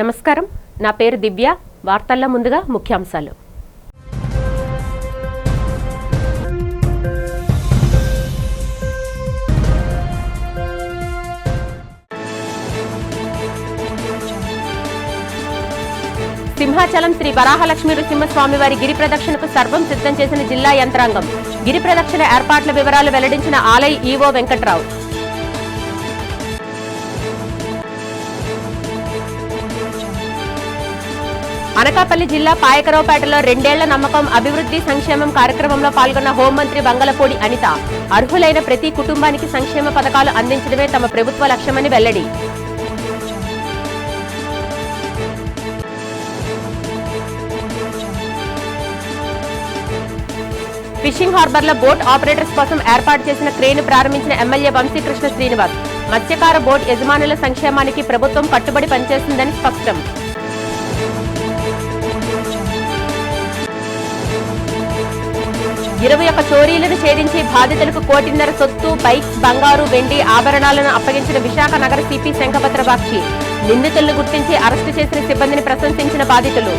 నమస్కారం, నా పేరు దివ్య. వార్తల్లో ముందుగా ముఖ్యాంశాలు. సింహాచలం శ్రీ వరాహలక్ష్మీ నృసింహస్వామి వారి గిరి ప్రదక్షిణకు సర్వం సిద్ధం చేసిన జిల్లా యంత్రాంగం. గిరి ప్రదక్షిణ ఏర్పాట్ల వివరాలు వెల్లడించిన ఆలయ ఈవో వెంకట్రావు. అనకాపల్లి జిల్లా పాయకరావుపేటలో 2 ఏళ్ల నమ్మకం అభివృద్ధి సంక్షేమం కార్యక్రమంలో పాల్గొన్న హోంమంత్రి వంగలపూడి అనిత. అర్హులైన ప్రతి కుటుంబానికి సంక్షేమ పథకాలు అందించడమే తమ ప్రభుత్వ లక్ష్యమని వెల్లడి. ఫిషింగ్ హార్బర్లో బోట్ ఆపరేటర్స్ కోసం ఏర్పాటు చేసిన క్రేను ప్రారంభించిన ఎమ్మెల్యే వంశీకృష్ణ శ్రీనివాస్. మత్స్యకార బోట్ యజమానుల సంక్షేమానికి ప్రభుత్వం కట్టుబడి పనిచేస్తుందని స్పష్టం. ఇరవై 21 చోరీలను ఛేదించి బాధితులకు 1.5 కోటి సొత్తు, బైక్స్, బంగారు, వెండి ఆభరణాలను అప్పగించిన విశాఖ నగర సిపి శంఖపత్ర బాక్షి. నిందితులను గుర్తించి అరెస్టు చేసిన సిబ్బందిని ప్రశంసించిన బాధితులు.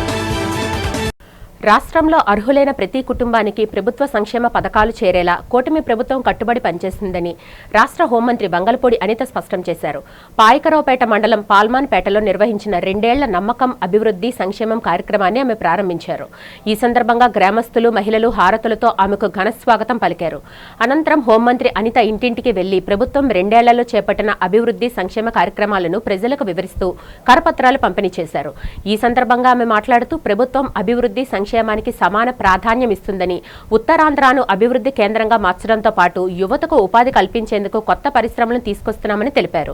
రాష్ట్రంలో అర్హులైన ప్రతి కుటుంబానికి ప్రభుత్వ సంక్షేమ పథకాలు చేరేలా కూటమి ప్రభుత్వం కట్టుబడి పనిచేస్తుందని రాష్ట్ర హోంమంత్రి వంగలపూడి అనిత స్పష్టం చేశారు. పాయకరావుపేట మండలం పాల్మాన్పేటలో నిర్వహించిన 2 ఏళ్ల నమ్మకం అభివృద్ధి సంక్షేమం కార్యక్రమాన్ని ఆమె ప్రారంభించారు. ఈ సందర్భంగా గ్రామస్తులు, మహిళలు హారతులతో ఆమెకు ఘన స్వాగతం పలికారు. అనంతరం హోంమంత్రి అనిత ఇంటింటికి వెళ్లి ప్రభుత్వం 2 ఏళ్లలో చేపట్టిన అభివృద్ధి సంక్షేమ కార్యక్రమాలను ప్రజలకు వివరిస్తూ కరపత్రాలు పంపిణీ చేశారు. ఈ సందర్భంగా ఆమె మాట్లాడుతూ ప్రభుత్వం అభివృద్ధి సంక్షేమానికి సమాన ప్రాధాన్యం ఇస్తుందని, ఉత్తరాంధ్రను అభివృద్ధి కేంద్రంగా మార్చడంతో పాటు యువతకు ఉపాధి కల్పించేందుకు కొత్త పరిశ్రమలను తీసుకొస్తున్నామని తెలిపారు.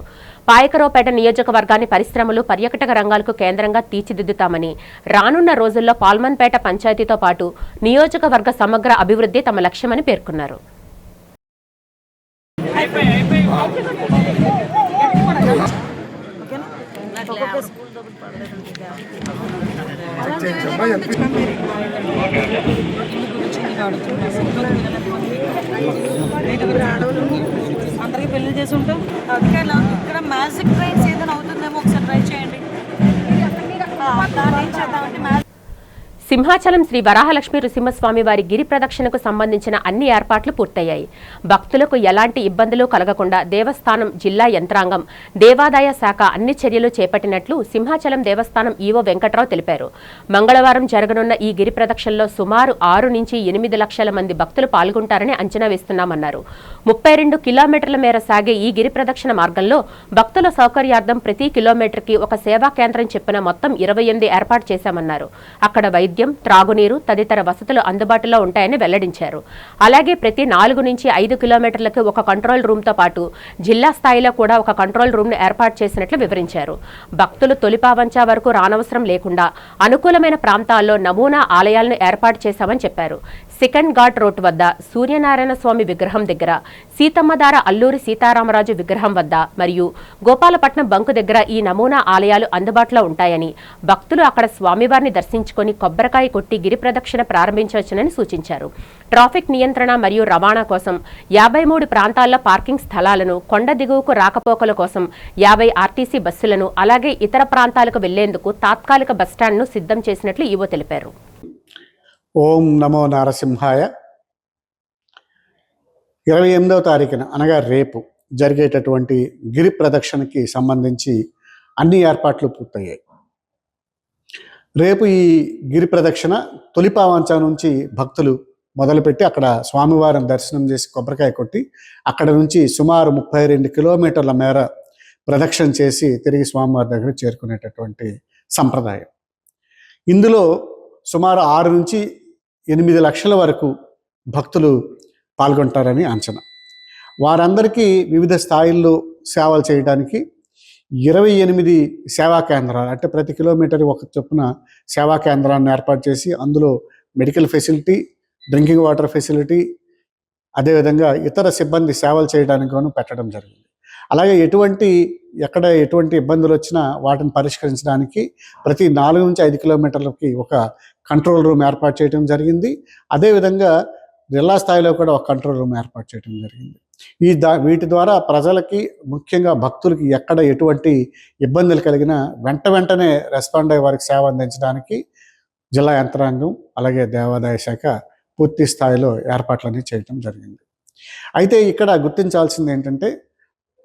పాయకరావుపేట నియోజకవర్గాన్ని పరిశ్రమలు, పర్యాటక రంగాలకు కేంద్రంగా తీర్చిదిద్దుతామని, రానున్న రోజుల్లో పాల్మన్పేట పంచాయతీతో పాటు నియోజకవర్గ సమగ్ర అభివృద్ధి తమ లక్ష్యమని పేర్కొన్నారు. అందరికి పెళ్లి చేసి ఉంటాం. ఇక్కడ మ్యాజిక్ ట్రైన్స్ ఏదైనా అవుతుందేమో ఒకసారి ట్రై చేయండి. సింహాచలం శ్రీ వరాహలక్ష్మీ నృసింహస్వామి వారి గిరి ప్రదక్షిణకు సంబంధించిన అన్ని ఏర్పాట్లు పూర్తయ్యాయి. భక్తులకు ఎలాంటి ఇబ్బందులు కలగకుండా దేవస్థానం, జిల్లా యంత్రాంగం, దేవాదాయ శాఖ అన్ని చర్యలు చేపట్టినట్లు సింహాచలం దేవస్థానం ఈవో వెంకట్రావు తెలిపారు. మంగళవారం జరగనున్న ఈ గిరి ప్రదక్షిణలో సుమారు 6 నుంచి 8 లక్షల మంది భక్తులు పాల్గొంటారని అంచనా వేస్తున్నామన్నారు. 32 కిలోమీటర్ల మేర సాగే ఈ గిరి ప్రదక్షిణ మార్గంలో భక్తుల సౌకర్యార్థం ప్రతి కిలోమీటర్కి ఒక సేవా కేంద్రం చెప్పిన మొత్తం 28 ఏర్పాటు చేశామన్నారు. అక్కడ వైద్యం, త్రాగునీరు తదితర వసతులు అందుబాటులో ఉంటాయని వెల్లడించారు. అలాగే ప్రతి 4 నుంచి 5 కిలోమీటర్లకు ఒక కంట్రోల్ రూమ్తో పాటు జిల్లా స్థాయిలో కూడా ఒక కంట్రోల్ రూమ్ను ఏర్పాటు చేసినట్లు వివరించారు. భక్తులు తొలిపావంచ వరకు రానవసరం లేకుండా అనుకూలమైన ప్రాంతాల్లో నమూనా ఆలయాలను ఏర్పాటు చేశామని చెప్పారు. సెకండ్ ఘాట్ రోడ్ వద్ద సూర్యనారాయణ స్వామి విగ్రహం దగ్గర, సీతమ్మధార అల్లూరి సీతారామరాజు విగ్రహం వద్ద మరియు గోపాలపట్నం బంకు దగ్గర ఈ నమూనా ఆలయాలు అందుబాటులో ఉంటాయని, భక్తులు అక్కడ స్వామివారిని దర్శించుకొని కొబ్బరికాయ కొట్టి గిరి ప్రదక్షిణ ప్రారంభించవచ్చునని సూచించారు. ట్రాఫిక్ నియంత్రణ మరియు రవాణా కోసం 53 ప్రాంతాల్లో పార్కింగ్ స్థలాలను, కొండ దిగువకు రాకపోకల కోసం 50 ఆర్టీసీ బస్సులను, అలాగే ఇతర ప్రాంతాలకు వెళ్లేందుకు తాత్కాలిక బస్టాండ్ను సిద్ధం చేసినట్లు ఈవో తెలిపారు. ఓం నమో నారసింహాయ. 28వ తారీఖున అనగా రేపు జరిగేటటువంటి గిరి ప్రదక్షిణకి సంబంధించి అన్ని ఏర్పాట్లు పూర్తయ్యాయి. రేపు ఈ గిరి ప్రదక్షిణ తొలిపావంచ నుంచి భక్తులు మొదలుపెట్టి అక్కడ స్వామివారిని దర్శనం చేసి కొబ్బరికాయ కొట్టి అక్కడ నుంచి సుమారు 32 కిలోమీటర్ల మేర ప్రదక్షిణ చేసి తిరిగి స్వామివారి దగ్గర చేరుకునేటటువంటి సంప్రదాయం. ఇందులో సుమారు 6 నుంచి 8 లక్షల వరకు భక్తులు పాల్గొంటారని అంచనా. వారందరికీ వివిధ స్థాయిల్లో సేవలు చేయడానికి 28 సేవా కేంద్రాలు, అంటే ప్రతి కిలోమీటర్ ఒక చొప్పున సేవా కేంద్రాన్ని ఏర్పాటు చేసి అందులో medical facility, drinking water facility, అదేవిధంగా ఇతర సిబ్బంది సేవలు చేయడానికి పెట్టడం జరిగింది. అలాగే ఎక్కడ ఎటువంటి ఇబ్బందులు వచ్చినా వాటిని పరిష్కరించడానికి ప్రతి 4 నుంచి 5 కిలోమీటర్లకి ఒక కంట్రోల్ రూమ్ ఏర్పాటు చేయడం జరిగింది. అదేవిధంగా జిల్లా స్థాయిలో కూడా ఒక కంట్రోల్ రూమ్ ఏర్పాటు చేయడం జరిగింది. వీటి ద్వారా ప్రజలకి, ముఖ్యంగా భక్తులకి ఎక్కడ ఎటువంటి ఇబ్బందులు కలిగినా వెంటనే రెస్పాండ్ అయ్యే వారికి సేవ అందించడానికి జిల్లా యంత్రాంగం అలాగే దేవాదాయ శాఖ పూర్తి స్థాయిలో ఏర్పాట్లన్నీ చేయడం జరిగింది. అయితే ఇక్కడ గుర్తించాల్సింది ఏంటంటే,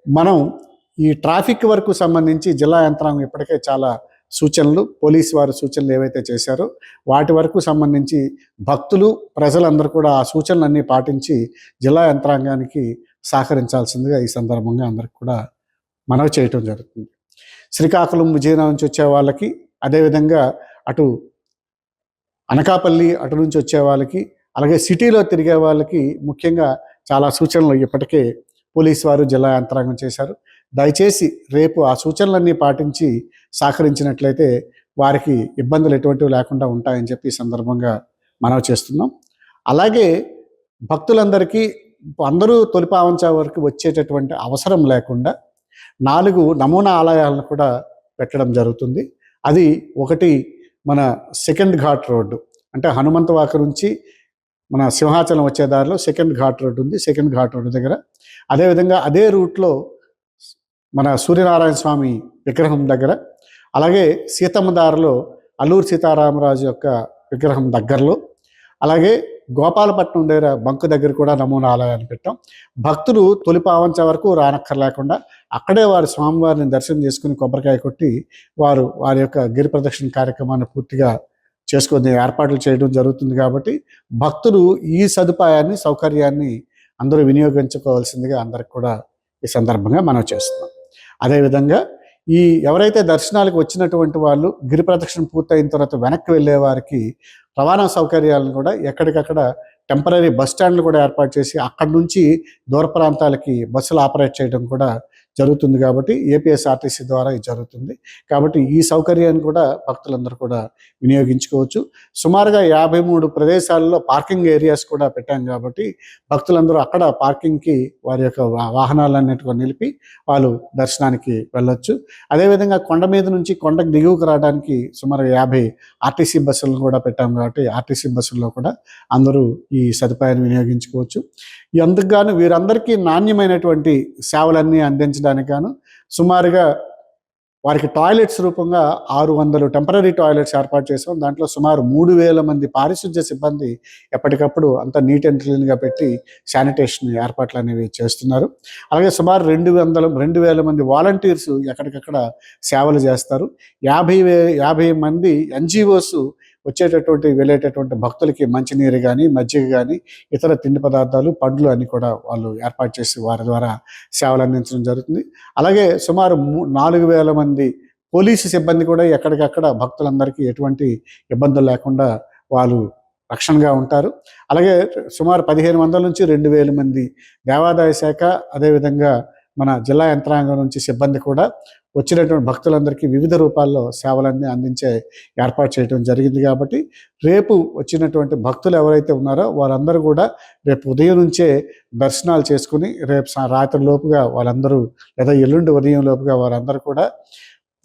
మనం ఈ ట్రాఫిక్ వరకు సంబంధించి జిల్లా యంత్రాంగం ఇప్పటికే చాలా సూచనలు, పోలీసు వారి సూచనలు ఏవైతే చేశారో వాటి వరకు సంబంధించి భక్తులు, ప్రజలందరూ కూడా ఆ సూచనలన్నీ పాటించి జిల్లా యంత్రాంగానికి సహకరించాల్సిందిగా ఈ సందర్భంగా అందరికి కూడా మనవి చేయటం జరుగుతుంది. శ్రీకాకుళం, విజయనగరం నుంచి వచ్చే వాళ్ళకి, అదేవిధంగా అటు అనకాపల్లి అటు నుంచి వచ్చే వాళ్ళకి, అలాగే సిటీలో తిరిగే వాళ్ళకి ముఖ్యంగా చాలా సూచనలు ఇప్పటికే పోలీసు వారు, జిల్లా యంత్రాంగం చేశారు. దయచేసి రేపు ఆ సూచనలన్నీ పాటించి సహకరించినట్లయితే వారికి ఇబ్బందులు ఎటువంటివి లేకుండా ఉంటాయని చెప్పి ఈ సందర్భంగా మనవి చేస్తున్నాం. అలాగే భక్తులందరికీ అందరూ తొలిపావంచా వరకు వచ్చేటటువంటి అవసరం లేకుండా 4 నమూనా ఆలయాలను కూడా పెట్టడం జరుగుతుంది. అది ఒకటి మన సెకండ్ ఘాట్ రోడ్డు, అంటే హనుమంతవాక నుంచి మన సింహాచలం వచ్చే దారిలో సెకండ్ ఘాట్ రోడ్డు ఉంది. సెకండ్ ఘాట్ రోడ్డు దగ్గర, అదేవిధంగా అదే రూట్లో మన సూర్యనారాయణ స్వామి విగ్రహం దగ్గర, అలాగే సీతమ్మ దారిలో అల్లూరు సీతారామరాజు యొక్క విగ్రహం దగ్గరలో, అలాగే గోపాలపట్నం దగ్గర బంకు దగ్గర కూడా నమూనా ఆలయాన్ని పెట్టాం. భక్తులు తొలిపావంచ వరకు రానక్కర్లేకుండా అక్కడే వారి స్వామివారిని దర్శనం చేసుకుని కొబ్బరికాయ కొట్టి వారి యొక్క గిరి ప్రదక్షిణ కార్యక్రమాన్ని పూర్తిగా చేసుకునే ఏర్పాట్లు చేయడం జరుగుతుంది. కాబట్టి భక్తులు ఈ సదుపాయాన్ని, సౌకర్యాన్ని అందరూ వినియోగించుకోవాల్సిందిగా అందరికి కూడా ఈ సందర్భంగా మనం చేస్తున్నాం. అదేవిధంగా ఎవరైతే దర్శనాలకు వచ్చినటువంటి వాళ్ళు గిరి ప్రదక్షిణ పూర్తయిన తర్వాత వెనక్కి వెళ్ళే వారికి రవాణా సౌకర్యాలను కూడా ఎక్కడికక్కడ టెంపరీ బస్ స్టాండ్లు కూడా ఏర్పాటు చేసి అక్కడి నుంచి దూర ప్రాంతాలకి బస్సులు ఆపరేట్ చేయడం కూడా జరుగుతుంది. కాబట్టి ఏపీఎస్ఆర్టీసీ ద్వారా ఇది జరుగుతుంది. కాబట్టి ఈ సౌకర్యాన్ని కూడా భక్తులందరూ కూడా వినియోగించుకోవచ్చు. సుమారుగా 53 ప్రదేశాలలో పార్కింగ్ ఏరియాస్ కూడా పెట్టాం. కాబట్టి భక్తులందరూ అక్కడ పార్కింగ్కి వారి యొక్క వాహనాలన్నిటికీ నిలిపి వాళ్ళు దర్శనానికి వెళ్ళొచ్చు. అదేవిధంగా కొండ మీద నుంచి కొండకు దిగువకు రావడానికి సుమారు 50 ఆర్టీసీ బస్సులను కూడా పెట్టాం. కాబట్టి ఆర్టీసీ బస్సుల్లో కూడా అందరూ ఈ సదుపాయాన్ని వినియోగించుకోవచ్చు. అందుకు గాను వీరందరికీ నాణ్యమైనటువంటి సేవలన్నీ అందించడానికి గాను సుమారుగా వారికి టాయిలెట్స్ రూపంగా 600 టెంపరీ టాయిలెట్స్ ఏర్పాటు చేసాం. దాంట్లో సుమారు 3000 మంది పారిశుధ్య సిబ్బంది ఎప్పటికప్పుడు అంతా నీట్ అండ్ క్లీన్గా పెట్టి శానిటేషన్ ఏర్పాట్లు అనేవి చేస్తున్నారు. అలాగే సుమారు 2,000 మంది వాలంటీర్స్ ఎక్కడికక్కడ సేవలు చేస్తారు. 50 మంది ఎన్జిఓస్ వెళ్ళేటటువంటి భక్తులకి మంచినీరు కానీ, మజ్జిగ కానీ, ఇతర తిండి పదార్థాలు, పండ్లు అన్ని కూడా వాళ్ళు ఏర్పాటు చేసి వారి ద్వారా సేవలు అందించడం జరుగుతుంది. అలాగే సుమారు 4,000 మంది పోలీసు సిబ్బంది కూడా ఎక్కడికక్కడ భక్తులందరికీ ఎటువంటి ఇబ్బందులు లేకుండా వాళ్ళు రక్షణగా ఉంటారు. అలాగే సుమారు 1,500 నుంచి 2,000 మంది దేవాదాయ శాఖ, అదేవిధంగా మన జిల్లా యంత్రాంగం నుంచి సిబ్బంది కూడా వచ్చినటువంటి భక్తులందరికీ వివిధ రూపాల్లో సేవలన్నీ అందించే ఏర్పాటు చేయడం జరిగింది. కాబట్టి రేపు వచ్చినటువంటి భక్తులు ఎవరైతే ఉన్నారో వారందరూ కూడా రేపు ఉదయం నుంచే దర్శనాలు చేసుకుని రేపు రాత్రి లోపుగా వాళ్ళందరూ, లేదా ఎల్లుండి ఉదయం లోపుగా వారందరూ కూడా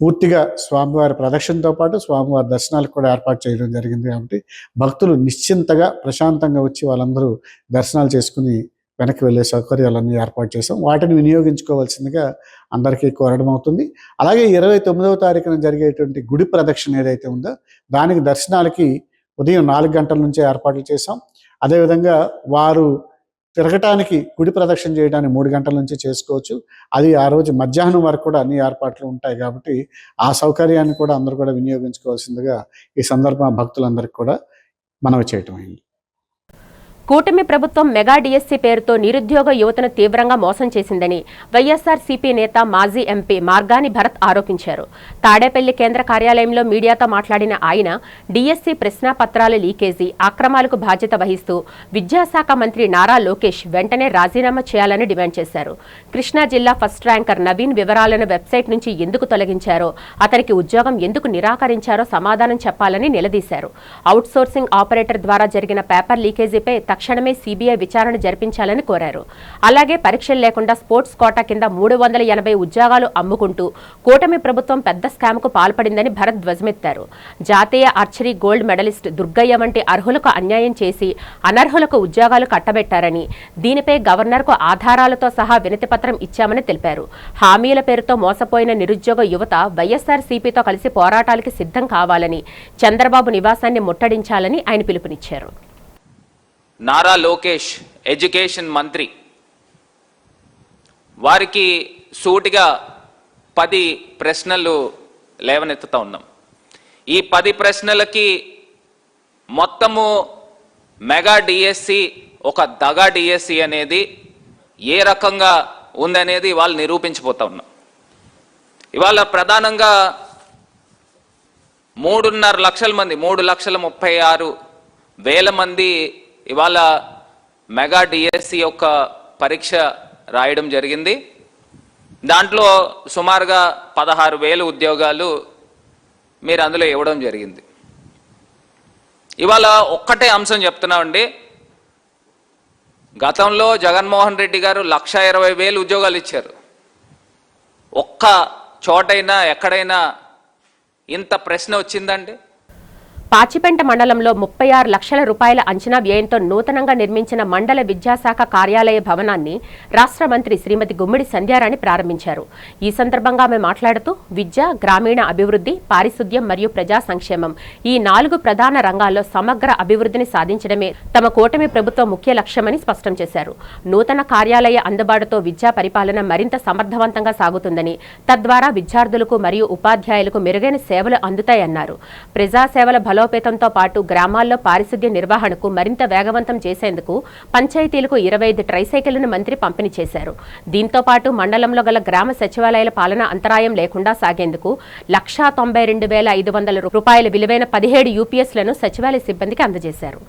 పూర్తిగా స్వామివారి ప్రదక్షిణతో పాటు స్వామివారి దర్శనాలకు కూడా ఏర్పాటు చేయడం జరిగింది. కాబట్టి భక్తులు నిశ్చింతగా, ప్రశాంతంగా వచ్చి వాళ్ళందరూ దర్శనాలు చేసుకుని వెనక్కి వెళ్ళే సౌకర్యాలన్నీ ఏర్పాటు చేసాం. వాటిని వినియోగించుకోవాల్సిందిగా అందరికీ కోరడం అవుతుంది. అలాగే 29వ తారీఖున జరిగేటువంటి గుడి ప్రదక్షిణ ఏదైతే ఉందో దానికి దర్శనాలకి ఉదయం 4 గంటల నుంచే ఏర్పాట్లు చేసాం. అదేవిధంగా వారు తిరగటానికి, గుడి ప్రదక్షిణ చేయడానికి 3 గంటల నుంచి చేసుకోవచ్చు. అది ఆ రోజు మధ్యాహ్నం వరకు కూడా అన్ని ఏర్పాట్లు ఉంటాయి. కాబట్టి ఆ సౌకర్యాన్ని కూడా అందరూ కూడా వినియోగించుకోవాల్సిందిగా ఈ సందర్భంగా భక్తులందరికీ కూడా మనవి చేయటం అయింది. కూటమి ప్రభుత్వం మెగా డిఎస్సీ పేరుతో నిరుద్యోగ యువతను తీవ్రంగా మోసం చేసిందని వైఎస్ఆర్సీపీ నేత, మాజీ ఎంపీ మార్గాని భరత్ ఆరోపించారు. తాడేపల్లి కేంద్ర కార్యాలయంలో మీడియాతో మాట్లాడిన ఆయన డిఎస్సీ ప్రశ్నాపత్రాల లీకేజీ, అక్రమాలకు బాధ్యత వహిస్తూ విద్యాశాఖ మంత్రి నారా లోకేష్ వెంటనే రాజీనామా చేయాలని డిమాండ్ చేశారు. కృష్ణా జిల్లా ఫస్ట్ ర్యాంకర్ నవీన్ వివరాలను వెబ్సైట్ నుంచి ఎందుకు తొలగించారో, అతనికి ఉద్యోగం ఎందుకు నిరాకరించారో సమాధానం చెప్పాలని నిలదీశారు. అవుట్సోర్సింగ్ ఆపరేటర్ ద్వారా జరిగిన పేపర్ లీకేజీపై తక్షణమే సీబీఐ విచారణ జరిపించాలని కోరారు. అలాగే పరీక్షలు లేకుండా స్పోర్ట్స్ కోటా కింద 380 ఉద్యోగాలు అమ్ముకుంటూ కూటమి ప్రభుత్వం పెద్ద స్కామ్కు పాల్పడిందని భరత్ ధ్వజమెత్తారు. జాతీయ ఆర్చరీ గోల్డ్ మెడలిస్ట్ దుర్గయ్య వంటి అర్హులకు అన్యాయం చేసి అనర్హులకు ఉద్యోగాలు కట్టబెట్టారని, దీనిపై గవర్నర్కు ఆధారాలతో సహా వినతిపత్రం ఇచ్చామని తెలిపారు. హామీల పేరుతో మోసపోయిన నిరుద్యోగ యువత వైఎస్ఆర్సీపీతో కలిసి పోరాటాలకి సిద్ధం కావాలని, చంద్రబాబు నివాసాన్ని ముట్టడించాలని ఆయన పిలుపునిచ్చారు. నారా లోకేష్ ఎడ్యుకేషన్ మంత్రి వారికి సూటిగా 10 ప్రశ్నలు లేవనెత్తుతా ఉన్నాం. ఈ 10 ప్రశ్నలకి మొత్తము మెగా డిఎస్సి ఒక దగా డిఎస్సి అనేది ఏ రకంగా ఉందనేది వాళ్ళు నిరూపించిపోతా ఉన్నాం. ఇవాళ ప్రధానంగా 3.5 లక్షల మంది 3,36,000 మంది ఇవాళ మెగా డిఎస్సి యొక్క పరీక్ష రాయడం జరిగింది. దాంట్లో సుమారుగా 16,000 ఉద్యోగాలు మీరు అందులో ఇవ్వడం జరిగింది. ఇవాళ ఒక్కటే అంశం చెప్తున్నామండి. గతంలో జగన్మోహన్ రెడ్డి గారు 1,20,000 ఉద్యోగాలు ఇచ్చారు. ఒక్క చోటైనా ఎక్కడైనా ఇంత ప్రశ్న వచ్చిందండి? పాచిపెంట మండలంలో 36 లక్షల రూపాయల అంచనా వ్యయంతో నూతనంగా నిర్మించిన మండల విద్యాశాఖ కార్యాలయ భవనాన్ని రాష్ట్ర మంత్రి శ్రీమతి గుమ్మిడి సంధ్యారాణి ప్రారంభించారు. ఈ సందర్భంగా ఆమె మాట్లాడుతూ విద్య, గ్రామీణ అభివృద్ధి, పారిశుద్ధ్యం మరియు ప్రజా సంక్షేమం ఈ 4 ప్రధాన రంగాల్లో సమగ్ర అభివృద్ధిని సాధించడమే తమ కూటమి ప్రభుత్వం ముఖ్య లక్ష్యమని స్పష్టం చేశారు. నూతన కార్యాలయ అందుబాటుతో విద్యా పరిపాలన మరింత సమర్థవంతంగా సాగుతుందని, తద్వారా విద్యార్థులకు మరియు ఉపాధ్యాయులకు మెరుగైన సేవలు అందుతాయన్నారు. ప్రజాసేవల బలోపేతంతో పాటు గ్రామాల్లో పారిశుద్ధ్య నిర్వహణకు మరింత వేగవంతం చేసేందుకు పంచాయతీలకు 25 ట్రైసైకిళ్లను మంత్రి పంపిణీ చేశారు. దీంతో పాటు మండలంలో గల గ్రామ సచివాలయాల పాలన అంతరాయం లేకుండా సాగేందుకు 192,500 రూపాయల విలువైన 17 యూపీఎస్లను సచివాలయ సిబ్బందికి అందజేశారు.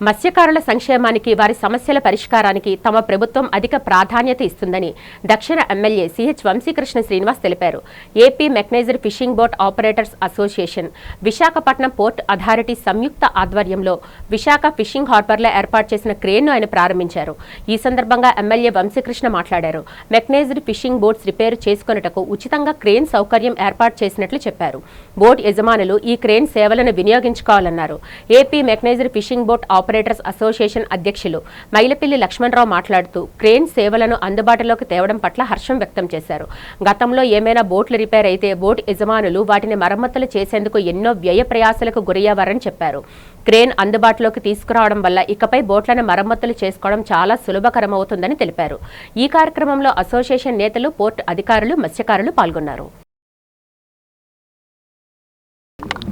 మత్స్యకారుల సంక్షేమానికి, వారి సమస్యల పరిష్కారానికి తమ ప్రభుత్వం అధిక ప్రాధాన్యత ఇస్తుందని దక్షిణ ఎమ్మెల్యే సిహెచ్ వంశీకృష్ణ శ్రీనివాస్ తెలిపారు. AP mechanised fishing boat operators association, Visakhapatnam port authority సంయుక్త ఆధ్వర్యంలో విశాఖ ఫిషింగ్ హార్బర్లో ఏర్పాటు చేసిన క్రేన్ను ఆయన ప్రారంభించారు. ఈ సందర్భంగా ఎమ్మెల్యే వంశీకృష్ణ మాట్లాడారు. మెకనైజ్డ్ ఫిషింగ్ బోట్స్ రిపేరు చేసుకున్నటకు ఉచితంగా క్రేన్ సౌకర్యం ఏర్పాటు చేసినట్లు చెప్పారు. బోట్ యజమానులు ఈ క్రేన్ సేవలను వినియోగించుకోవాలన్నారు. AP mechanised fishing boat operators association అధ్యక్షులు మైలపిల్లి లక్ష్మణరావు మాట్లాడుతూ క్రేన్ సేవలను అందుబాటులోకి తేవడం పట్ల హర్షం వ్యక్తం చేశారు. గతంలో ఏమైనా బోట్లు రిపేర్ అయితే బోట్ యజమానులు వాటిని మరమ్మతులు చేసేందుకు ఎన్నో వ్యయ ప్రయాసాలకు గురయ్యేవారని చెప్పారు. క్రేన్ అందుబాటులోకి తీసుకురావడం వల్ల ఇకపై బోట్లను మరమ్మతులు చేసుకోవడం చాలా సులభకరమవుతుందని తెలిపారు. ఈ కార్యక్రమంలో అసోసియేషన్ నేతలు, పోర్ట్ అధికారులు, మత్స్యకారులు పాల్గొన్నారు.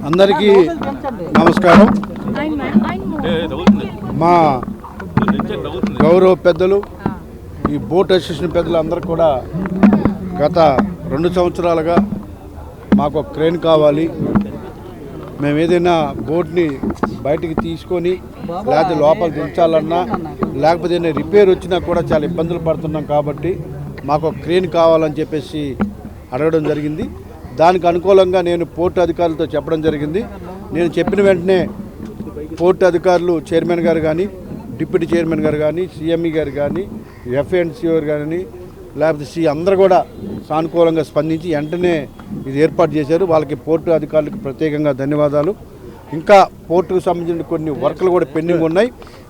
అందరికీ నమస్కారం. మా గౌరవ పెద్దలు, ఈ బోట్ అసోసియేషన్ పెద్దలు అందరూ కూడా గత 2 సంవత్సరాలుగా మాకు ఒక క్రేన్ కావాలి, మేము ఏదైనా బోట్ని బయటికి తీసుకొని లేకపోతే లోపల దించాలన్నా లేకపోతే ఏదైనా రిపేర్ వచ్చినా కూడా చాలా ఇబ్బందులు పడుతున్నాం కాబట్టి మాకు ఒక క్రేన్ కావాలని చెప్పేసి అడగడం జరిగింది. దానికి అనుకూలంగా నేను పోర్టు అధికారులతో చెప్పడం జరిగింది. నేను చెప్పిన వెంటనే పోర్టు అధికారులు చైర్మన్ గారు కానీ, డిప్యూటీ చైర్మన్ గారు కానీ, సిఎంఈ గారు కానీ, ఎఫ్ఎన్సీ గారు కానీ, లేకపోతే అందరూ కూడా సానుకూలంగా స్పందించి వెంటనే ఇది ఏర్పాటు చేశారు. వాళ్ళకి పోర్టు అధికారులకు ప్రత్యేకంగా ధన్యవాదాలు. ఇంకా పోర్టుకు సంబంధించిన కొన్ని వర్కులు కూడా పెండింగ్ ఉన్నాయి.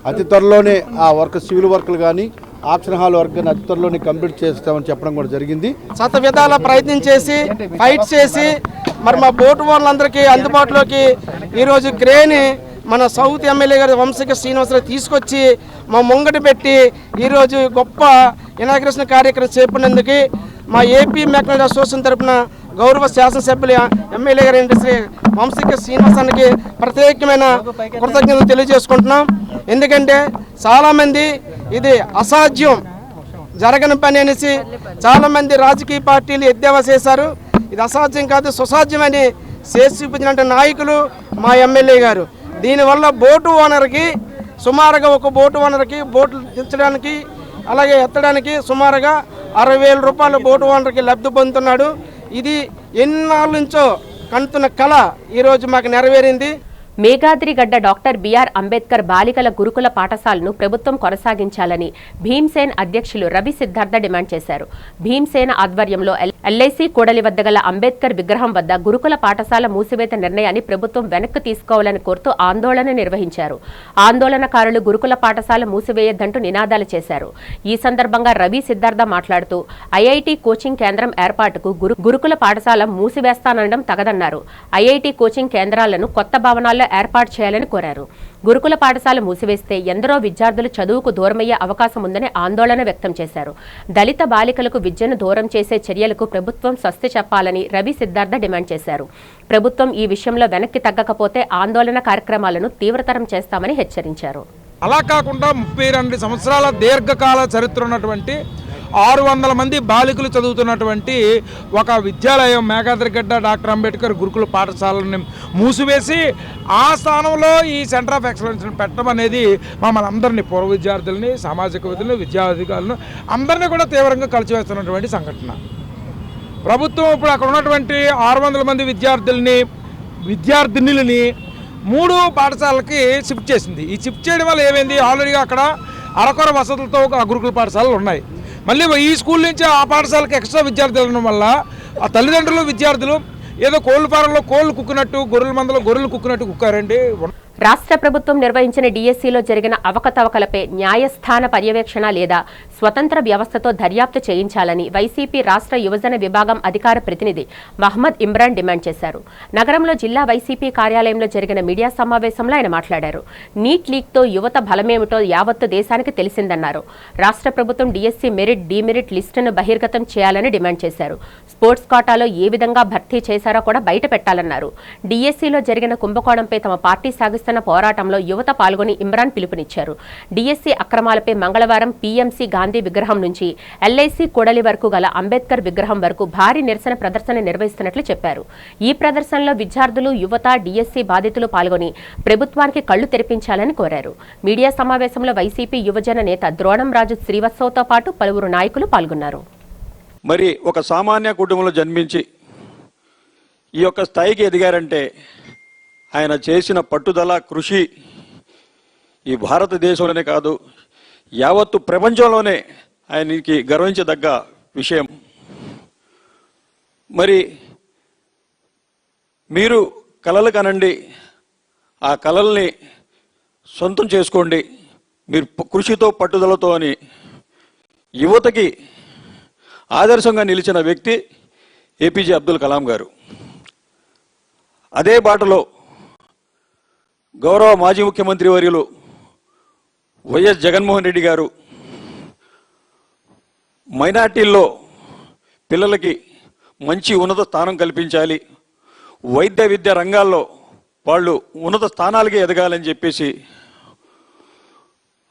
అతి త్వరలోనే ఆ వర్క్, సివిల్ వర్కులు కానీ, ఆక్షన్ హాల్ వర్క్ కానీ అతి త్వరలోనే కంప్లీట్ చేస్తామని చెప్పడం కూడా జరిగింది. శత విధాల ప్రయత్నం చేసి ఫైట్ చేసి మరి మా బోటు వాళ్ళందరికీ అందుబాటులోకి ఈరోజు క్రేన్ మన సౌత్ ఎమ్మెల్యే గారు వంశీకృష్ణ శ్రీనివాసరావు తీసుకొచ్చి మా ముంగట పెట్టి ఈరోజు గొప్ప ఇనాగ్రేషన్ కార్యక్రమం చేపట్టినందుకు మా ఏపీ మెకనైజ్డ్ అసోసియేషన్ తరఫున గౌరవ శాసనసభ్యులు ఎమ్మెల్యే గారు శ్రీ వంశీకృష్ణ శ్రీనివాసానికి ప్రత్యేకమైన కృతజ్ఞతలు తెలియజేసుకుంటున్నాం. ఎందుకంటే చాలామంది ఇది అసాధ్యం, జరగని పని అనేసి చాలామంది రాజకీయ పార్టీలు ఎద్దేవా చేశారు. ఇది అసాధ్యం కాదు, సుసాధ్యమని చేసి చూపించిన నాయకులు మా ఎమ్మెల్యే గారు. దీనివల్ల బోటు ఓనర్కి సుమారుగా ఒక బోటు ఓనర్కి బోట్లు దించడానికి అలాగే ఎత్తడానికి సుమారుగా 60,000 రూపాయలు బోటు ఓనర్కి లబ్ధి పొందుతున్నాడు. ఇది ఎన్నాళ్ళ నుంచో కంటున్న కళ ఈరోజు మాకు నెరవేరింది. మేఘాద్రిగడ్డ డాక్టర్ బిఆర్ అంబేద్కర్ బాలికల గురుకుల పాఠశాలను ప్రభుత్వం కొనసాగించాలని భీమ్సేన్ అధ్యక్షులు రవి సిద్ధార్థ డిమాండ్ చేశారు. భీమ్సేన ఆధ్వర్యంలో ఎల్ఐసి కూడలి వద్ద గల అంబేద్కర్ విగ్రహం వద్ద గురుకుల పాఠశాల మూసివేత నిర్ణయాన్ని ప్రభుత్వం వెనక్కి తీసుకోవాలని కోరుతూ ఆందోళన నిర్వహించారు. ఆందోళనకారులు గురుకుల పాఠశాల మూసివేయొద్దంటూ నినాదాలు చేశారు. ఈ సందర్భంగా రవి సిద్ధార్థ మాట్లాడుతూ ఐఐటి కోచింగ్ కేంద్రం ఏర్పాటుకు గురుకుల పాఠశాల మూసివేస్తానడం తగదన్నారు. ఐఐటి కోచింగ్ కేంద్రాలను కొత్త భవనాల్లో ఏర్పాటు చేయాలని కోరారు. గురుకుల పాఠశాల మూసివేస్తే ఎందరో విద్యార్థులు చదువుకు దూరమయ్యే అవకాశం ఉందని ఆందోళన వ్యక్తం చేశారు. దళిత బాలికలకు విద్యను దూరం చేసే చర్యలకు ప్రభుత్వం స్వస్తి చెప్పాలని రవి సిద్ధార్థ డిమాండ్ చేశారు. ప్రభుత్వం ఈ విషయంలో వెనక్కి తగ్గకపోతే ఆందోళన కార్యక్రమాలను తీవ్రతరం చేస్తామని హెచ్చరించారు. అలా కాకుండా 32 సంవత్సరాల దీర్ఘకాల చరిత్ర ఉన్నటువంటి 600 మంది బాలికలు చదువుతున్నటువంటి ఒక విద్యాలయం మేఘాద్రిగడ్డ డాక్టర్ అంబేద్కర్ గురుకుల పాఠశాలను మూసివేసి ఆ స్థానంలో ఈ సెంటర్ ఆఫ్ ఎక్సలెన్స్ పెట్టడం అనేది మమ్మల్ని అందరినీ పూర్వ విద్యార్థులని సామాజికవేత్తలను విద్యాధికారులను అందరినీ కూడా తీవ్రంగా కలిసివేస్తున్నటువంటి సంఘటన. ప్రభుత్వం ఇప్పుడు అక్కడ ఉన్నటువంటి 600 మంది విద్యార్థినులని 3 పాఠశాలకి షిఫ్ట్ చేసింది. ఈ షిఫ్ట్ చేయడం వల్ల ఏమైంది, ఆల్రెడీగా అక్కడ అరకొర వసతులతో ఒక గురుకుల పాఠశాలలు ఉన్నాయి. మళ్ళీ ఈ స్కూల్ నుంచి ఆ పాఠశాలకు ఎక్స్ట్రా విద్యార్థులు ఉండడం వల్ల ఆ తల్లిదండ్రులు విద్యార్థులు ఏదో కోళ్ళ ఫారంలో కోళ్ళు కుక్కినట్టు గొర్రెల మందలో గొర్రెలు కుక్కినట్టు కుక్కారండి. రాష్ట్ర ప్రభుత్వం నిర్వహించిన డిఎస్సిలో జరిగిన అవకతవకలపై న్యాయస్థాన పర్యవేక్షణ లేదా స్వతంత్ర వ్యవస్థతో దర్యాప్తు చేయించాలని వైసీపీ రాష్ట్ర యువజన విభాగం అధికార ప్రతినిధి మహమ్మద్ ఇమ్రాన్ డిమాండ్ చేశారు. నగరంలో జిల్లా వైసీపీ కార్యాలయంలో జరిగిన మీడియా సమావేశంలో ఆయన మాట్లాడారు. నీట్ లీగ్తో యువత బలమేమిటో యావత్తు దేశానికి తెలిసిందన్నారు. రాష్ట్ర ప్రభుత్వం డిఎస్సి మెరిట్ డిమెరిట్ లిస్టును బహిర్గతం చేయాలని డిమాండ్ చేశారు. స్పోర్ట్స్ కోటాలో ఏ విధంగా భర్తీ చేశారో కూడా బయట పెట్టాలన్నారు. డిఎస్సిలో జరిగిన కుంభకోణంపై తమ పార్టీ సాగిస్తున్న పోరాటంలో యువత పాల్గొని ఇమ్రాన్ పిలుపునిచ్చారు. డిఎస్సి అక్రమాలపై మంగళవారం పీఎంసీ గాంధీ విగ్రహం నుంచి ఎల్ఐసి కూడలి వరకు గల అంబేద్కర్ విగ్రహం వరకు భారీ నిరసన ప్రదర్శన నిర్వహిస్తున్నట్లు చెప్పారు. ఈ ప్రదర్శనలో విద్యార్థులు యువత డిఎస్సి బాధితులు పాల్గొని ప్రభుత్వానికి కళ్లు తెరిపించాలని కోరారు. మీడియా సమావేశంలో వైసీపీ యువజన నేత ద్రోణం రాజు శ్రీవత్సవతో పాటు పలువురు నాయకులు పాల్గొన్నారు. మరి ఒక సామాన్య కుటుంబంలో జన్మించి ఈ యొక్క స్థాయికి ఎదిగారంటే ఆయన చేసిన పట్టుదల కృషి ఈ భారతదేశంలోనే కాదు యావత్తు ప్రపంచంలోనే ఆయనకి గర్వించదగ్గ విషయం. మరి మీరు కలలు కనండి, ఆ కలల్ని సొంతం చేసుకోండి, మీరు కృషితో పట్టుదలతో అని యువతకి ఆదర్శంగా నిలిచిన వ్యక్తి ఏపీజే అబ్దుల్ కలాం గారు. అదే బాటలో గౌరవ మాజీ ముఖ్యమంత్రి వర్యులు వైఎస్ జగన్మోహన్ రెడ్డి గారు మైనార్టీల్లో పిల్లలకి మంచి ఉన్నత స్థానం కల్పించాలి, వైద్య విద్య రంగాల్లో వాళ్ళు ఉన్నత స్థానాలకి ఎదగాలని చెప్పేసి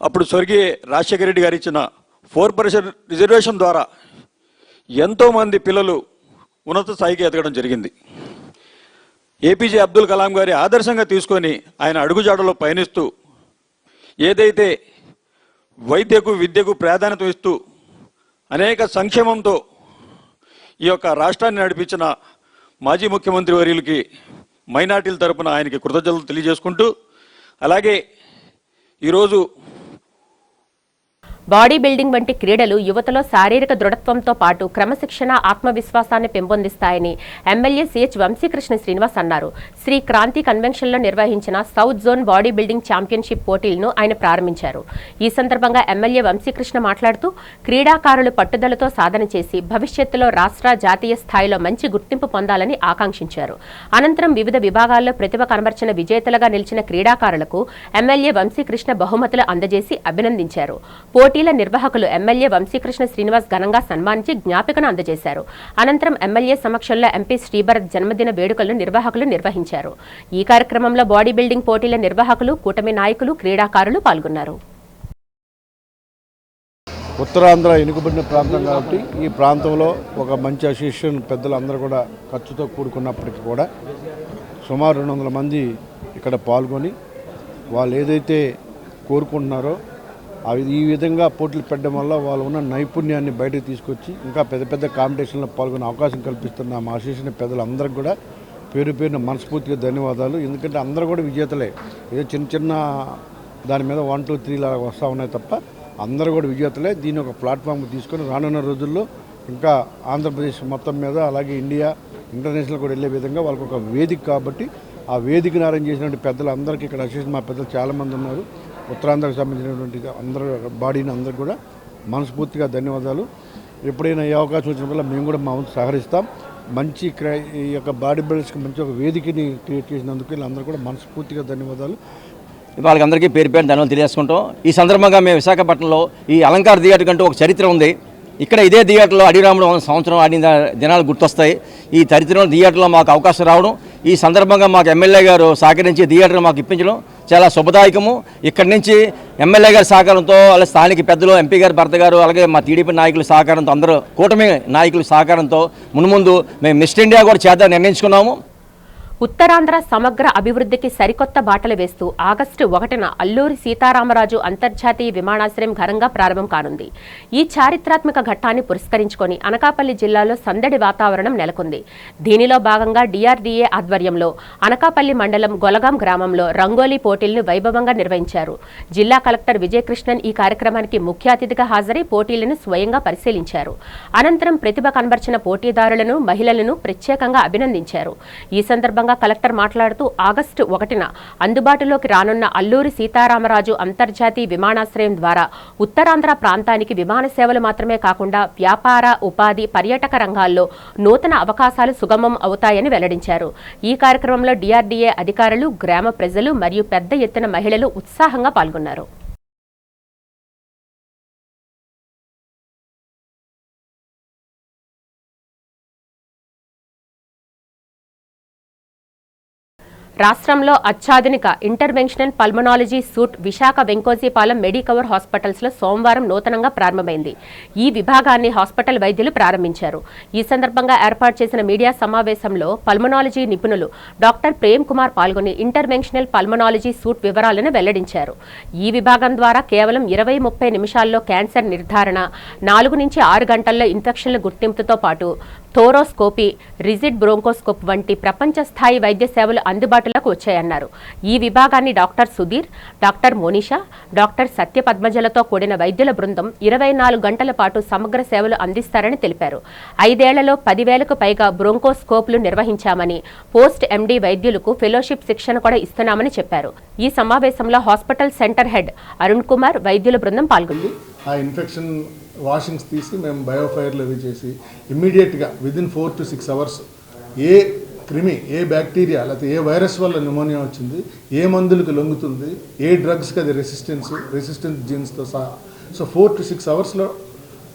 అప్పుడు స్వర్గీయ రాజశేఖర రెడ్డి గారు ఇచ్చిన 4% రిజర్వేషన్ ద్వారా ఎంతోమంది పిల్లలు ఉన్నత స్థాయికి ఎదగడం జరిగింది. ఏపీజే అబ్దుల్ కలాం గారి ఆదర్శంగా తీసుకొని ఆయన అడుగుజాడలో పయనిస్తూ ఏదైతే వైద్యకు విద్యకు ప్రాధాన్యత ఇస్తూ అనేక సంక్షేమంతో ఈ యొక్క రాష్ట్రాన్ని నడిపించిన మాజీ ముఖ్యమంత్రి వర్యులకి మైనార్టీల తరపున ఆయనకి కృతజ్ఞతలు తెలియజేసుకుంటూ, అలాగే ఈరోజు బాడీ బిల్డింగ్ వంటి క్రీడలు యువతలో శారీరక దృఢత్వంతో పాటు క్రమశిక్షణ ఆత్మవిశ్వాసాన్ని పెంపొందిస్తాయని ఎమ్మెల్యే సిహెచ్ వంశీకృష్ణ శ్రీనివాస్ అన్నారు. శ్రీ క్రాంతి కన్వెన్షన్లో నిర్వహించిన south zone body building championship పోటీలను ఆయన ప్రారంభించారు. ఈ సందర్భంగా ఎమ్మెల్యే వంశీకృష్ణ మాట్లాడుతూ క్రీడాకారులు పట్టుదలతో సాధన చేసి భవిష్యత్తులో రాష్ట్ర జాతీయ స్థాయిలో మంచి గుర్తింపు పొందాలని ఆకాంక్షించారు. అనంతరం వివిధ విభాగాల్లో ప్రతిభ కనబర్చిన విజేతలుగా నిలిచిన క్రీడాకారులకు ఎమ్మెల్యే వంశీకృష్ణ బహుమతులు అందజేసి అభినందించారు. పోటీల నిర్వాహకులు ఎమ్మెల్యే వంశీకృష్ణ శ్రీనివాస్ ఘనంగా సన్మానించి జ్ఞాపికను అందజేశారు. అనంతరం ఎమ్మెల్యే సమక్షంలో ఎంపీ శ్రీభరత్ జన్మదిన వేడుకలను నిర్వాహకులు నిర్వహించారు. ఈ కార్యక్రమంలో బాడీ బిల్డింగ్ పోటీల నిర్వాహకులు, కూటమి నాయకులు, క్రీడాకారులు పాల్గొన్నారు. ఉత్తరాంధ్ర వెనుకబడిన ప్రాంతం కాబట్టి ఈ ప్రాంతంలో ఒక మంచి అసోసియేషన్ పెద్దలందరూ కూడా ఖర్చుతో కూడుకున్నప్పటికీ కూడా సుమారు 200 మంది ఇక్కడ పాల్గొని వాళ్ళు ఏదైతే కోరుకుంటున్నారో ఈ విధంగా పోటీలు పెట్టడం వల్ల వాళ్ళు ఉన్న నైపుణ్యాన్ని బయటకు తీసుకొచ్చి ఇంకా పెద్ద పెద్ద కాంపిటీషన్లో పాల్గొనే అవకాశం కల్పిస్తున్న మా అసోసియేషన్ పెద్దలందరికీ కూడా పేరు పేరున మనస్ఫూర్తిగా ధన్యవాదాలు. ఎందుకంటే అందరూ కూడా విజేతలే. ఏదో చిన్న చిన్న దాని మీద 1, 2, 3 లాగా వస్తూ ఉన్నాయి తప్ప అందరూ కూడా విజేతలే. దీన్ని ఒక ప్లాట్ఫామ్ తీసుకొని రానున్న రోజుల్లో ఇంకా ఆంధ్రప్రదేశ్ మొత్తం మీద అలాగే ఇండియా ఇంటర్నేషనల్ కూడా వెళ్ళే విధంగా వాళ్ళకి ఒక వేదిక కాబట్టి ఆ వేదికను అరేంజ్ చేసినటువంటి పెద్దలందరికీ ఇక్కడ అసోసియేషన్ మా పెద్దలు చాలామంది ఉన్నారు. ఉత్తరాంధ్రకు సంబంధించినటువంటి అందరూ బాడీని అందరూ కూడా మనస్ఫూర్తిగా ధన్యవాదాలు. ఎప్పుడైనా ఈ అవకాశం వచ్చినప్పుడు మేము కూడా మా వంతు సహకరిస్తాం. మంచి ఈ యొక్క బాడీ బిల్డర్స్కి మంచి ఒక వేదికని క్రియేట్ చేసినందుకు వీళ్ళందరూ కూడా మనస్ఫూర్తిగా ధన్యవాదాలు. వాళ్ళకందరికీ పేరు ధన్యవాదాలు తెలియజేసుకుంటాం. ఈ సందర్భంగా మేము విశాఖపట్నంలో ఈ అలంకార థియేటర్ కంటూ ఒక చరిత్ర ఉంది. ఇక్కడ ఇదే థియేటర్లో అడిరాముడు సంవత్సరం ఆడిన దినాలు గుర్తొస్తాయి. ఈ చరిత్రలో థియేటర్లో మాకు అవకాశం రావడం, ఈ సందర్భంగా మాకు ఎమ్మెల్యే గారు సహకరించి థియేటర్ మాకు ఇప్పించడం చాలా శుభదాయకము. ఇక్కడి నుంచి ఎమ్మెల్యే గారి సహకారంతో అలాగే స్థానిక పెద్దలు ఎంపీ గారు భర్త గారు అలాగే మా టీడీపీ నాయకుల సహకారంతో అందరూ కూటమి నాయకుల సహకారంతో మున్ముందు మేము మిస్టర్ ఇండియా కూడా చేద్దాం నిర్ణయించుకున్నాము. ఉత్తరాంధ్ర సమగ్ర అభివృద్ధికి సరికొత్త బాటలు వేస్తూ ఆగస్టు 1న అల్లూరి సీతారామరాజు అంతర్జాతీయ విమానాశ్రయం ఘనంగా ప్రారంభం కానుంది. ఈ చారిత్రాత్మక ఘట్టాన్ని పురస్కరించుకొని అనకాపల్లి జిల్లాలో సందడి వాతావరణం నెలకొంది. దీనిలో భాగంగా DRDA ఆధ్వర్యంలో అనకాపల్లి మండలం గొలగాం గ్రామంలో రంగోలీ పోటీలను వైభవంగా నిర్వహించారు. జిల్లా కలెక్టర్ విజయకృష్ణన్ ఈ కార్యక్రమానికి ముఖ్య అతిథిగా హాజరై పోటీలను స్వయంగా పరిశీలించారు. అనంతరం ప్రతిభ కనబర్చిన పోటీదారులను, మహిళలను ప్రత్యేకంగా అభినందించారు. ఈ సందర్భంగా కలెక్టర్ మాట్లాడుతూ ఆగస్టు 1న అందుబాటులోకి రానున్న అల్లూరి సీతారామరాజు అంతర్జాతీయ విమానాశ్రయం ద్వారా ఉత్తరాంధ్ర ప్రాంతానికి విమాన సేవలు మాత్రమే కాకుండా వ్యాపార, ఉపాధి, పర్యాటక రంగాల్లో నూతన అవకాశాలు సుగమం అవుతాయని వెల్లడించారు. ఈ కార్యక్రమంలో DRDA అధికారులు, గ్రామ ప్రజలు మరియు పెద్ద ఎత్తున మహిళలు ఉత్సాహంగా పాల్గొన్నారు. రాష్ట్రంలో అత్యాధునిక interventional pulmonology suit Visakha Venkojipalem Medicover హాస్పిటల్స్లో సోమవారం నూతనంగా ప్రారంభమైంది. ఈ విభాగాన్ని హాస్పిటల్ వైద్యులు ప్రారంభించారు. ఈ సందర్భంగా ఏర్పాటు చేసిన మీడియా సమావేశంలో పల్మనాలజీ నిపుణులు డాక్టర్ ప్రేమ్ కుమార్ పాల్గొని ఇంటర్వెన్షనల్ పల్మనాలజీ సూట్ వివరాలను వెల్లడించారు. ఈ విభాగం ద్వారా కేవలం 20-30 నిమిషాల్లో క్యాన్సర్ నిర్ధారణ, 4 నుంచి 6 గంటల్లో ఇన్ఫెక్షన్ల గుర్తింపుతో పాటు థోరోస్కోపీ, రిజిడ్ బ్రోంకోస్కోప్ వంటి ప్రపంచ స్థాయి వైద్య సేవలు అందుబాటులోకి వచ్చాయన్నారు. ఈ విభాగాన్ని doctor Sudheer, doctor Monisha, doctor సత్యపద్మజలతో కూడిన వైద్యుల బృందం 24 గంటల పాటు సమగ్ర సేవలు అందిస్తారని తెలిపారు. 5 ఏళ్లలో 10,000కు పైగా బ్రోంకోస్కోప్లు నిర్వహించామని, పోస్ట్ MD వైద్యులకు ఫెలోషిప్ శిక్షణ కూడా ఇస్తున్నామని చెప్పారు. ఈ సమావేశంలో hospital centre head Arun Kumar, వైద్యుల బృందం పాల్గొంది. ఆ ఇన్ఫెక్షన్ వాషింగ్స్ తీసి మేము బయోఫైర్లు అవి చేసి ఇమ్మీడియట్గా విదిన్ 4 to 6 అవర్స్ ఏ క్రిమి, ఏ బ్యాక్టీరియా లేకపోతే ఏ వైరస్ వల్ల న్యూమోనియా వచ్చింది, ఏ మందులకు లొంగుతుంది, ఏ డ్రగ్స్కి అది రెసిస్టెన్స్ జీన్స్తో సహా. సో 4 to 6 అవర్స్లో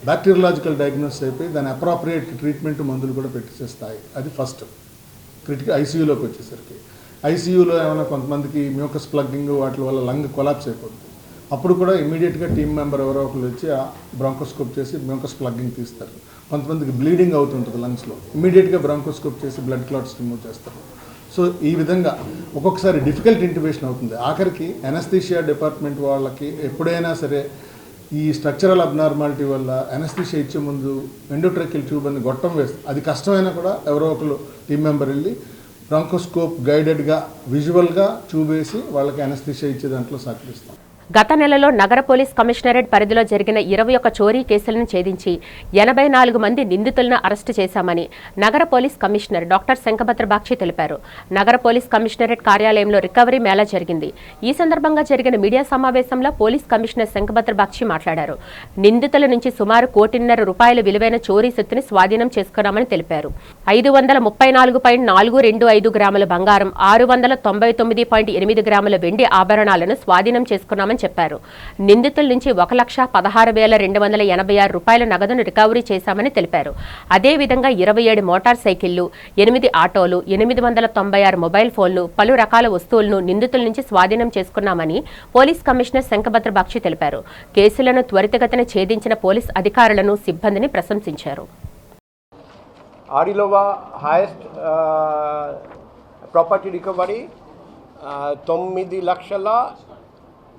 బ్యాక్టీరియాలజికల్ డయాగ్నోసిస్ అయిపోయి దాని అప్రాప్రియేట్ ట్రీట్మెంట్ మందులు కూడా పెట్టించేస్తాయి. అది ఫస్ట్ క్రిటికల్. ఐసీయూలోకి వచ్చేసరికి ఐసీయూలో ఏమైనా కొంతమందికి మ్యూకస్ ప్లగ్గింగ్ వాటి వల్ల లంగ్ కొలాప్స్ అయిపోతుంది. అప్పుడు కూడా ఇమీడియట్గా టీమ్ మెంబర్ ఎవరో ఒకరు వచ్చి ఆ బ్రాంకోస్కోప్ చేసి మ్యూకస్ ప్లగ్గింగ్ తీస్తారు. కొంతమందికి బ్లీడింగ్ అవుతుంటుంది లంగ్స్లో, ఇమీడియట్గా బ్రాంకోస్కోప్ చేసి బ్లడ్ క్లాట్స్ రిమూవ్ చేస్తారు. సో ఈ విధంగా ఒక్కొక్కసారి డిఫికల్ట్ ఇంటిబేషన్ అవుతుంది. ఆఖరికి ఎనస్థీషియా డిపార్ట్మెంట్ వాళ్ళకి ఎప్పుడైనా సరే ఈ స్ట్రక్చరల్ అబ్నార్మాలిటీ వల్ల ఎనస్థీషియా ఇచ్చే ముందు ఎండోట్రాకియల్ ట్యూబ్ అని గొట్టం వేస్తుంది. అది కష్టమైనా కూడా ఎవరో ఒకరు టీమ్ మెంబర్ వెళ్ళి బ్రాంకోస్కోప్ గైడెడ్గా విజువల్గా ట్యూబ్ వేసి వాళ్ళకి ఎనస్థీషియా ఇచ్చే దాంట్లో సహకరిస్తాం. గత నెలలో నగర పోలీస్ కమిషనరేట్ పరిధిలో జరిగిన 21 చోరీ కేసులను ఛేదించి 84 మంది నిందితులను అరెస్టు చేశామని నగర police commissioner doctor Shankhabhadra Bakshi తెలిపారు. నగర పోలీస్ కమిషనరేట్ కార్యాలయంలో రికవరీ మేళా జరిగింది. ఈ సందర్భంగా జరిగిన మీడియా సమావేశంలో పోలీస్ కమిషనర్ శంఖభద్ర బాక్షి మాట్లాడారు. నిందితుల నుంచి సుమారు 1,50,00,000 రూపాయల విలువైన చోరీ సొత్తుని స్వాధీనం చేసుకున్నామని తెలిపారు. 534.425 గ్రాముల బంగారం, 699.8 గ్రాముల వెండి ఆభరణాలను స్వాధీనం చేసుకున్నామని చెప్పారు. నిందితుల నుంచి 1,16,286 రూపాయల నగదును రికవరీ చేశామని తెలిపారు. అదేవిధంగా 27 మోటార్ సైకిళ్లు, 8 ఆటోలు, 896 మొబైల్ ఫోన్లు, పలు రకాల వస్తువులను నిందితుల నుంచి స్వాధీనం చేసుకున్నామని పోలీస్ కమిషనర్ శంఖభద్ర బాక్షి తెలిపారు. కేసులను త్వరితగతిన ఛేదించిన పోలీస్ అధికారులను, సిబ్బందిని ప్రశంసించారు. ఆడిలోవా హైయెస్ట్ ప్రాపర్టీ రికవరీ 9,00,00,000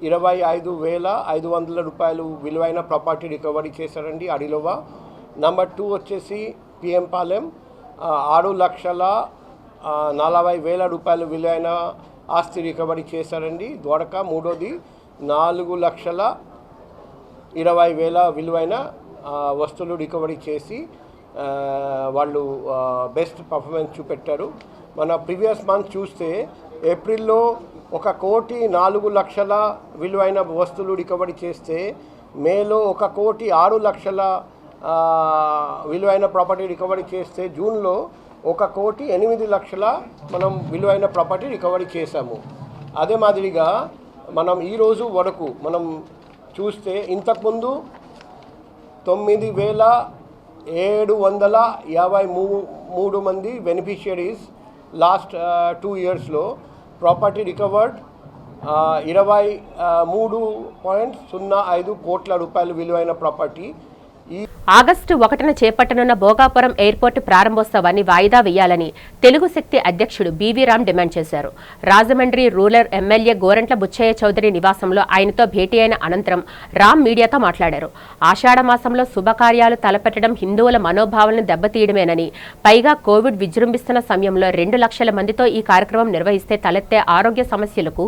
25,500 విలువైన ప్రాపర్టీ రికవరీ చేశారండి అడిలోవా. నెంబర్ 2 వచ్చేసి పిఎం పాలెం 6,40,000 రూపాయలు విలువైన ఆస్తి రికవరీ చేశారండి ద్వారకా. మూడోది 4,20,000 విలువైన వస్తువులు రికవరీ చేసి వాళ్ళు బెస్ట్ పర్ఫార్మెన్స్ చూపెట్టారు. మన ప్రీవియస్ మంత్ చూస్తే ఏప్రిల్లో 1,04,00,000 విలువైన వస్తువులు రికవరీ చేస్తే మేలో 1,06,00,000 విలువైన ప్రాపర్టీ రికవరీ చేస్తే జూన్లో 1,08,00,000 మనం విలువైన ప్రాపర్టీ రికవరీ చేశాము. అదే మాదిరిగా మనం ఈరోజు వరకు మనం చూస్తే ఇంతకుముందు 9,753 మంది బెనిఫిషియరీస్ లాస్ట్ 2 ఇయర్స్లో ప్రాపర్టీ రికవర్డ్ 23.05 కోట్ల రూపాయలు విలువైన ప్రాపర్టీ. ఆగస్టు 1న చేపట్టనున్న భోగాపురం ఎయిర్పోర్టు ప్రారంభోత్సవాన్ని వాయిదా వేయాలని తెలుగు శక్తి అధ్యక్షుడు బీవీ రామ్ డిమాండ్ చేశారు. రాజమండ్రి రూరల్ ఎమ్మెల్యే గోరంట్ల బుచ్చయ్య చౌదరి నివాసంలో ఆయనతో భేటీ అయిన అనంతరం రామ్ మీడియాతో మాట్లాడారు. ఆషాఢ మాసంలో శుభకార్యాలు తలపెట్టడం హిందువుల మనోభావాలను దెబ్బతీయడమేనని, పైగా కోవిడ్ విజృంభిస్తున్న సమయంలో 2 లక్షల మందితో ఈ కార్యక్రమం నిర్వహిస్తే తలెత్తే ఆరోగ్య సమస్యలకు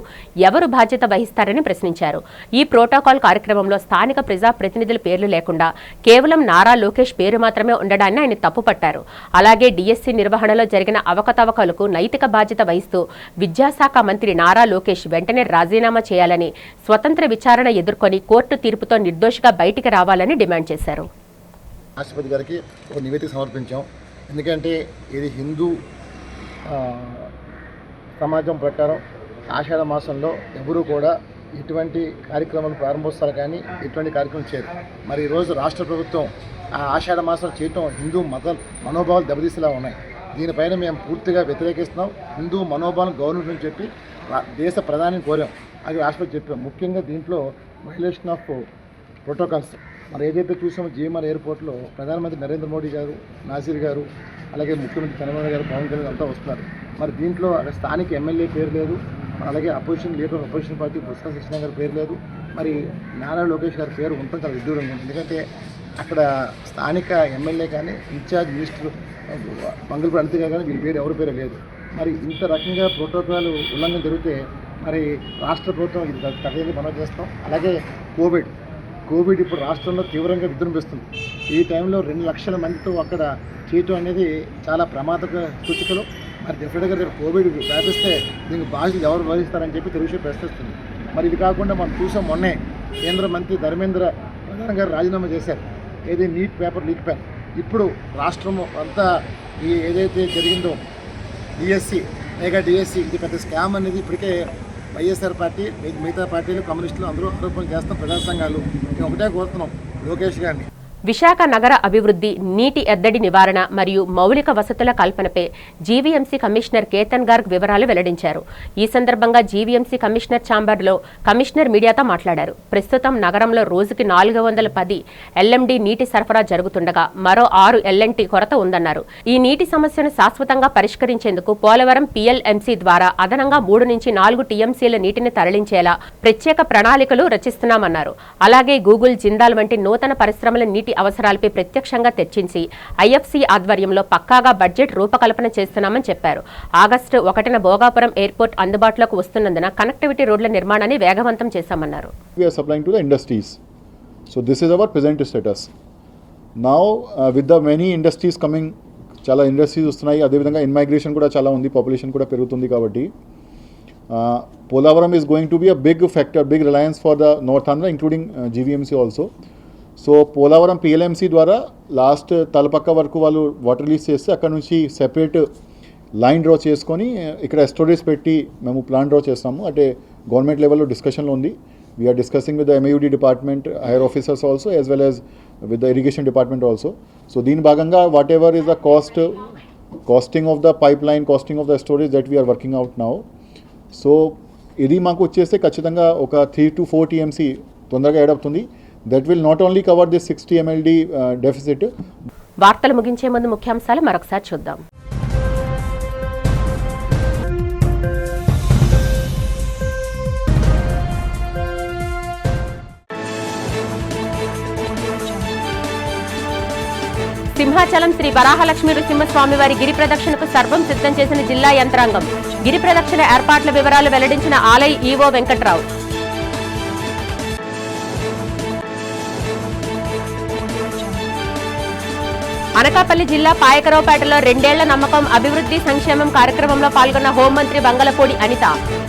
ఎవరు బాధ్యత వహిస్తారని ప్రశ్నించారు. ఈ ప్రోటోకాల్ కార్యక్రమంలో స్థానిక ప్రజాప్రతినిధుల పేర్లు లేకుండా కేవలం నారా లోకేష్ పేరు మాత్రమే ఉండడాన్ని ఆయన తప్పుపట్టారు. అలాగే డిఎస్సి నిర్వహణలో జరిగిన అవకతవకలకు నైతిక బాధ్యత వహిస్తూ విద్యాశాఖ మంత్రి నారా లోకేష్ వెంటనే రాజీనామా చేయాలని, స్వతంత్ర విచారణ ఎదుర్కొని కోర్టు తీర్పుతో నిర్దోషిగా బయటికి రావాలని డిమాండ్ చేశారు. రాష్ట్రపతి గారికి ఒక నివేదిక సమర్పించాం. ఎందుకంటే ఇది హిందూ సమాజం ప్రకారం ఆషాఢ మాసంలో ఎవరూ కూడా ఇటువంటి కార్యక్రమాలు ప్రారంభోత్సవాలు కానీ ఇటువంటి కార్యక్రమం చేయరు. మరి ఈరోజు రాష్ట్ర ప్రభుత్వం ఆ ఆషాఢ మాసం చేయటం హిందూ మనోభావాలు దెబ్బతీసేలా ఉన్నాయి. దీనిపైన మేము పూర్తిగా వ్యతిరేకిస్తున్నాం. హిందూ మనోభావాలను గవర్నమెంట్ చెప్పి దేశ ప్రధాని కోరాం, అది రాష్ట్రపతి చెప్పాం. ముఖ్యంగా దీంట్లో వైలేషన్ ఆఫ్ ప్రోటోకాల్స్ మరి ఏదైతే చూసామో జీఎంఆర్ ఎయిర్పోర్ట్లో ప్రధానమంత్రి నరేంద్ర మోడీ గారు, నాసీర్ గారు, అలాగే ముఖ్యమంత్రి చంద్రబాబు గారు, పవన్ కళ్యాణ్ అంతా వస్తున్నారు. మరి దీంట్లో స్థానిక ఎమ్మెల్యే పేరు లేదు, అలాగే opposition leader opposition party Botsa Satyanarayana గారి పేరు లేదు, మరి నారా లోకేష్ గారి పేరు ఉంటుంది చాలా విడ్డూరంగా ఉంది. ఎందుకంటే అక్కడ స్థానిక ఎమ్మెల్యే కానీ ఇన్ఛార్జ్ మినిస్టర్ మంగళపూర్ అనిత గారు కానీ వీరి పేరు ఎవరి పేరు లేదు. మరి ఇంత రకంగా ప్రోటోకాల్ ఉల్లంఘన జరిగితే మరి రాష్ట్ర ప్రభుత్వం ఇది తగ్గని మనం చేస్తాం. అలాగే కోవిడ్ ఇప్పుడు రాష్ట్రంలో తీవ్రంగా విజృంభిస్తుంది. ఈ టైంలో 2 లక్షల మందితో అక్కడ చేయటం అనేది చాలా ప్రమాదక సూచికలు. మరి డెఫినెట్గా రేపు కోవిడ్ వ్యాపిస్తే దీనికి బాధ్యతలు ఎవరు వహిస్తారని చెప్పి తెలుగు ప్రశ్నిస్తుంది. మరి ఇది కాకుండా మనం చూసాం, మొన్నే కేంద్ర మంత్రి ధర్మేంద్ర ప్రధాన్ గారు రాజీనామా చేశారు. ఏది నీట్ పేపర్ లీక్ పైన. ఇప్పుడు రాష్ట్రం అంతా ఈ ఏదైతే జరిగిందో డిఎస్సి మెగా డిఎస్సి ఇది పెద్ద స్కామ్ అనేది ఇప్పటికే వైఎస్ఆర్ పార్టీ మిగతా పార్టీలు కమ్యూనిస్టులు అందరూ ఆరోపణలు చేస్తాం. ప్రజా సంఘాలు మేము ఒకటే కోరుతున్నాం లోకేష్ గారిని. విశాఖ నగర అభివృద్ధి, నీటి ఎద్దడి నివారణ మరియు మౌలిక వసతుల కల్పనపై జీవీఎంసీ కమిషనర్ కేతన్ గార్గ్ వివరాలు వెల్లడించారు. ఈ సందర్భంగా జీవీఎంసీ కమిషనర్ ఛాంబర్లో కమిషనర్ మీడియాతో మాట్లాడారు. ప్రస్తుతం నగరంలో రోజుకి 410 ఎల్ఎండి నీటి సరఫరా జరుగుతుండగా మరో 6 ఎల్ఎన్టీ కొరత ఉందన్నారు. ఈ నీటి సమస్యను శాశ్వతంగా పరిష్కరించేందుకు పోలవరం PLMC ద్వారా అదనంగా 3 నుంచి 4 టీఎంసీల నీటిని తరలించేలా ప్రత్యేక ప్రణాళికలు రచిస్తున్నామన్నారు. అలాగే గూగుల్, జిందాల్ వంటి నూతన పరిశ్రమల నీటి అవసరాలపై ప్రత్యక్షంగా చర్చించి IFC ఆధ్వర్యంలో పక్కాగా బడ్జెట్ రూపకల్పన చేస్తున్నామని చెప్పారు. ఆగస్టు 1న భోగాపురం ఎయిర్పోర్ట్ అందుబాటులోకి వస్తున్నందున కనెక్టివిటీ రోడ్ల నిర్మాణాన్ని వేగవంతం చేశామన్నారు. We are supplying to the industries. So this is our present status. Now with the many industries coming, చాలా ఇండస్ట్రీస్ వస్తున్నాయి. అదేవిధంగా ఇన్మైగ్రేషన్ కూడా చాలా ఉంది, పాపులేషన్ కూడా పెరుగుతుంది. కాబట్టి Polavaram is going to be a big factor, big reliance for the north Andhra including GVMC also. So Polavaram PLMC ద్వారా లాస్ట్ తలపక్క వరకు వాళ్ళు వాటర్ రిలీజ్ చేస్తే అక్కడ నుంచి సెపరేట్ లైన్ డ్రా చేసుకొని ఇక్కడ స్టోరేజ్ పెట్టి మేము ప్లాన్ డ్రా చేస్తాము. అంటే గవర్నమెంట్ లెవెల్లో డిస్కషన్లో ఉంది. We're discussing with the MAUD department, higher officers also, as well as with the irrigation department also. So దీని భాగంగా whatever is the costing of the pipeline, costing of the storage that we're working out now. So ఇది మాకు వచ్చేస్తే ఖచ్చితంగా ఒక 3 to 4 TMC తొందరగా add అవుతుంది. That will not only cover this 60 MLD deficit. వార్తలు ముగించే ముందు ముఖ్యాంశాలు మరొకసారి చూద్దాం. సింహాచలం శ్రీ వరాహలక్ష్మి నృసింహస్వామివారి గిరి ప్రదక్షిణకు సర్వం సిద్ధం చేసిన జిల్లా యంత్రాంగం. గిరి ప్రదక్షిణ ఏర్పాట్ల వివరాలు వెల్లడించిన ఆలయ ఈవో వెంకట్రావు. అనకాపల్లి జిల్లా పాయకరావుపేటలో 2 ఏళ్ల నమ్మకం అభివృద్ధి సంక్షేమం కార్యక్రమంలో పాల్గొన్న హోంమంత్రి బంగళపూడి అనిత.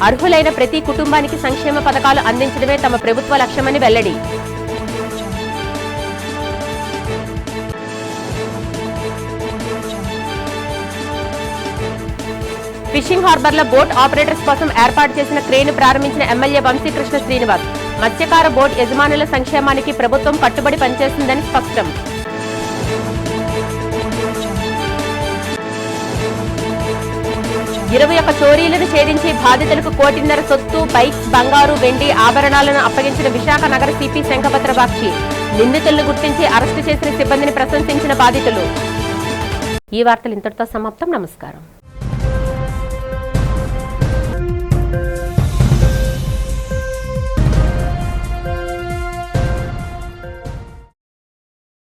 అర్హులైన ప్రతి కుటుంబానికి సంక్షేమ పథకాలు అందించడమే తమ ప్రభుత్వ లక్ష్యమని వెల్లడి. ఫిషింగ్ హార్బర్లో బోట్ ఆపరేటర్స్ కోసం ఏర్పాటు చేసిన క్రేన్ ప్రారంభించిన ఎమ్మెల్యే వంశీకృష్ణ శ్రీనివాస్. మత్స్యకార బోట్ యజమానుల సంక్షేమానికి ప్రభుత్వం కట్టుబడి పనిచేస్తుందని స్పష్టం. ఇరవై 21 చోరీలను ఛేదించి బాధితులకు 1.5 కోటి సొత్తు, బైక్స్, బంగారు, వెండి ఆభరణాలను అప్పగించిన విశాఖ నగర సిపి శంఖపత్ర బాక్షి. నిందితులను గుర్తించి అరెస్టు చేసిన సిబ్బందిని ప్రశంసించిన బాధితులు. ఈ వార్తలు ఇంతటితో సమాప్తం. నమస్కారం.